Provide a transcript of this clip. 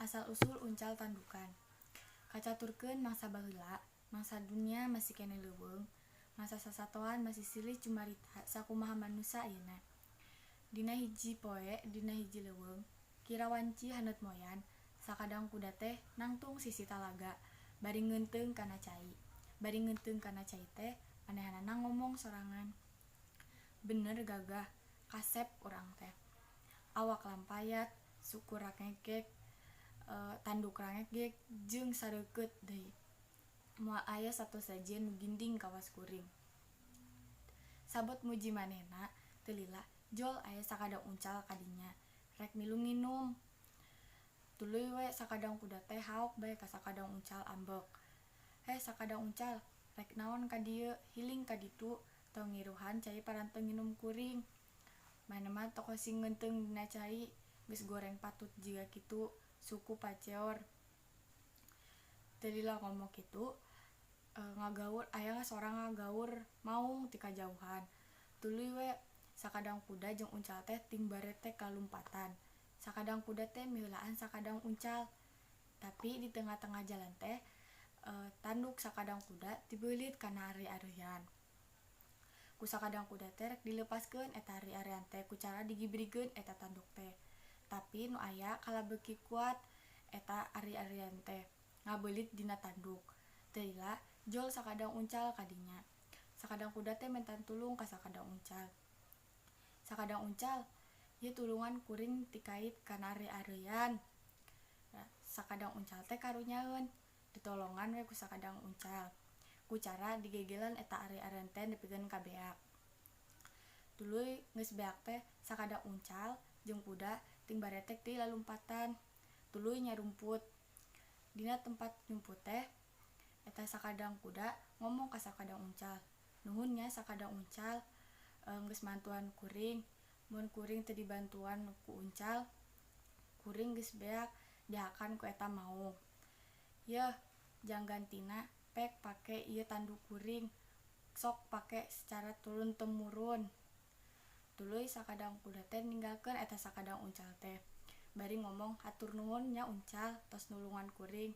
Asal-usul uncal tandukan. Kacaturkeun mangsa baheula, mangsa dunia masih kene leuweung, masa sasatoan masih silih cumarita sakumaha manusa ayeuna. Dina hiji poe, dina hiji leuweung, kira wanci haneut moyan, sakadang kuda teh nangtung sisi talaga, bari ngeunteung kana cai. Bari ngeunteung kana cai teh, manehanana ngomong sorangan. Bener gagah, kasep urang teh. Awak lampayat, suku rakengkek, tanduk rangekek jeung sareukeut deui. Moal aya sato sajen nu ginding kawas kuring. Sabot muji manehna, teu lila jol aya sakadang uncal kadinya, rek milu nginum. Tuluy we sakadang kuda teh haok bae ka sakadang uncal ambek. Heh sakadang uncal, rek naon ka dieu, hiling ka ditu, tong ngiruhan cai paranteu nginum kuring. Maneh mah tokosing ngeunteung dina cai, geus goreng patut jiga kitu, suku paceor. Teu lila ngomong kitu, ngagaur aya sorang ngagaur maung ti kajauhan. Tuluy we sakadang kuda jeung uncal teh ting barete kalumpatan. Sakadang kuda teh miheulaan sakadang uncal. Tapi di tengah-tengah jalan teh tanduk sakadang kuda tibeulit kana ari-arian. Ku sakadang kuda teh rek dilepaskeun eta ari-arian teh ku cara digibrikeun eta tanduk teh. Tapi nu aya kalabeuki kuat eta ari-arian teh ngabeulit dina tanduk. Teu lila jol sakadang uncal kadinya. Sakadang kuda teh mentan tulung ka sakadang uncal. Sakadang uncal, ieu tulungan kuring ti kait kana ari-arian. Sakadang uncal teh karunyaeun, ditolongan we ku sakadang uncal. Ku cara digegelan eta ari-arian teh nepikeun ka beak. Tuluy geus beak teh sakadang uncal jeung kuda ting baretek ti lalumpatan. Tuluy nyarumput. Dina tempat nyumput teh eta sakadang kuda ngomong ka sakadang uncal, "Nuhun nya sakadang uncal, geus mantuan kuring. Mun kuring teu dibantuan ku uncal, kuring geus beak dihakan ku eta maung. Yeuh, jang gantina pek pake ieu tanduk kuring. Sok pake sacara turun-temurun." Tuluy sakadang kuda teh ninggalkeun eta sakadang uncal teh. Bari ngomong, "Hatur nuhun nya uncal tos nulungan kuring.